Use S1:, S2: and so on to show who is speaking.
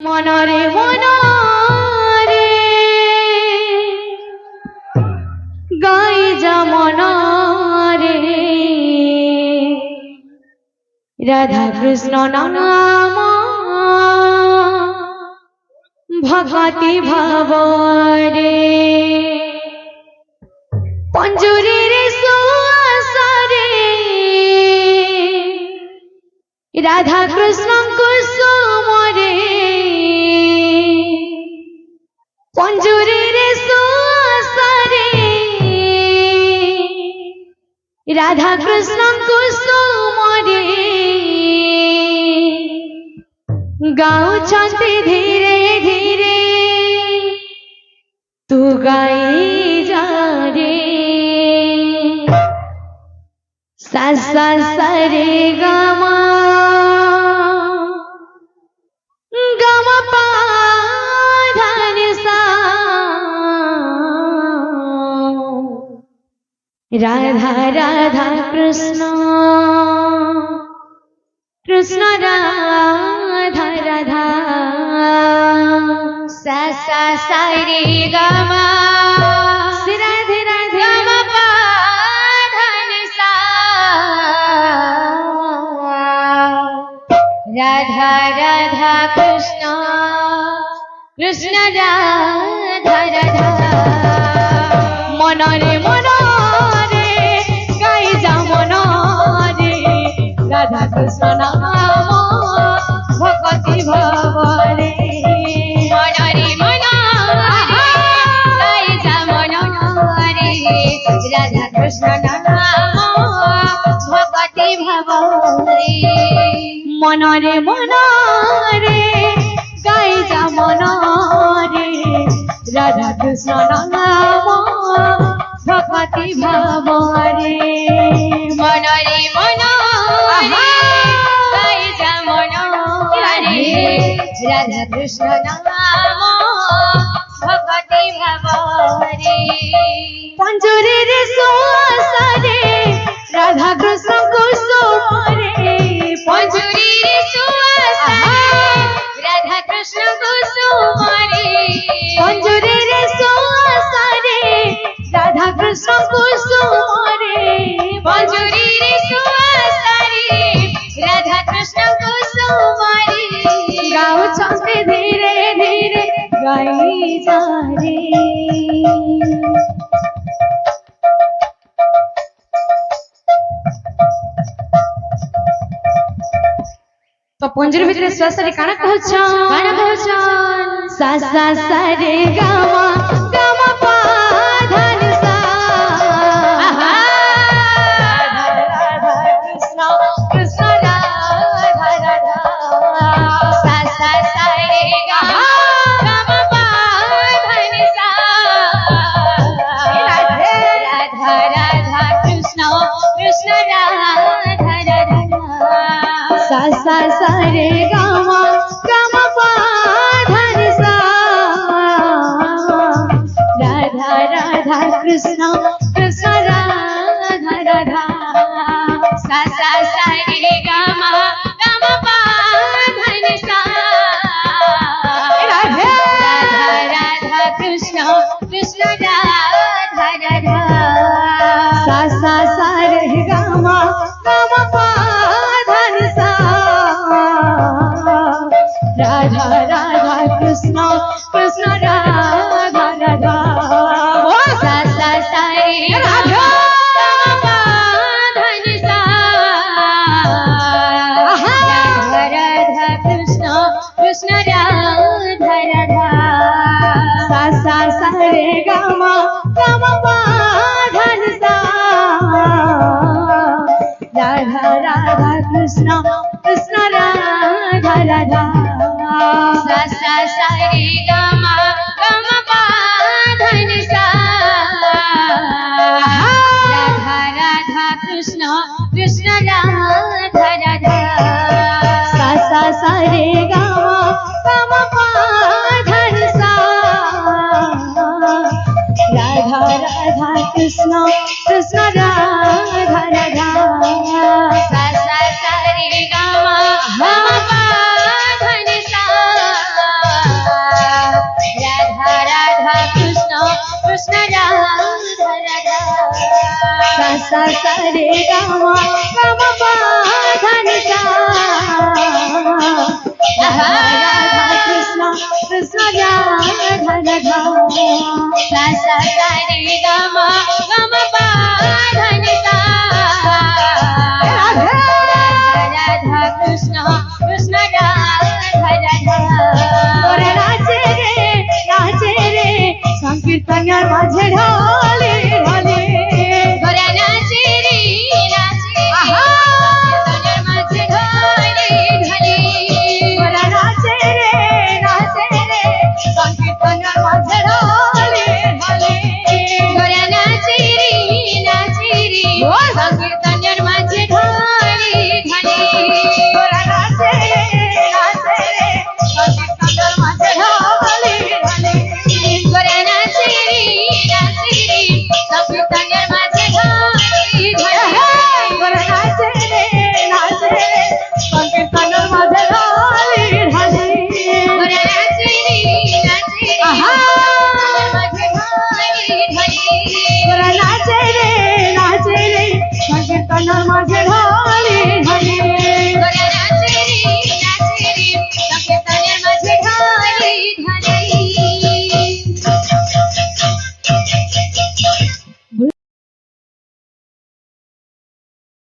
S1: মনরে মনরে গাই যা মনরে রাধা কৃষ্ণ নাম ভগতি ভাবরে পঞ্জুরীর সুয়াসরে রাধা কৃষ্ণ কুসুমরে পঞ্জুরীর সুয়াসরে রাধা কৃষ্ণ কুসুমরে গাউছন্তি ধীরে ধীরে তু গাই যা রে সা সা সা রে গা মা গা মা পা ধা নি সা রাধা রাধা কৃষ্ণ কৃষ্ণ রাধা রাধা সা সা সা রে গা মা রাধে রাধে গা মা পা ধা নি সা রাধা রাধা কৃষ্ণ কৃষ্ণ রাধা রাধা মনরে মনরে গাই যা মনরে রাধা কৃষ্ণ নাম ভগতি ভাবরে মনরে মনরে গাই যা মনরে রাধা কৃষ্ণ নাম ভগতি ভাবরে মনরে মনরে গাই যা মনরে রাধা কৃষ্ণ নাম ভগতি ভাবরে মনরে মনরে গাই যা মনরে রাধা কৃষ্ণ নাম ভগতি ভাবরে পঞ্জুরীর সুয়াসরে রাধা কৃষ্ণ কুসুমরে পঞ্জুরীর সুয়াসরে রাধা কৃষ্ণ কুসুমরে পঞ্জুরীর সুয়াসরে রাধা কৃষ্ণ কুসুমরে পঞ্জুরীর সুয়াসরে রাধা কৃষ্ণ কুসুমরে গাউছন্তি ধীরে ধীরে গাই যা রে तो पंजरी भितर ससरे काना कहछन सा सा सा रे गा मा पा धा नि सा राधा कृष्ण कृष्ण राधा राधा सा सा सा रे गा मा पा धा नि सा राधा राधा कृष्ण कृष्ण राधा राधा सा सा सा रे गा मा पा धा नि सा राधा राधा कृष्ण कृष्ण राधा राधा सा सा सा रे गा मा पा धा नि सा राधा राधा कृष्ण कृष्ण राधा राधा सा सा सा रे गा मा पा धा नि सा राधा राधा कृष्ण कृष्ण राधा राधा सा सा सा रे राधा पा धा नि सा राधा राधा कृष्ण कृष्ण राधा राधा सा सा सा रे गा मा पा धा नि सा राधा राधा कृष्ण कृष्ण राधा राधा सा सा सा रे गा मा पा धा नि सा राधा राधा कृष्ण कृष्ण राधा राधा सा सा सा रे गा मा पा धा नि सा राधा राधा कृष्ण कृष्ण राधा राधा सा सा सा रे गा मा पा धा नि सा सा सा रे गा मा पा धा नि सा राधा राधा कृष्ण कृष्ण राधा राधा सा सा सा रे गा मा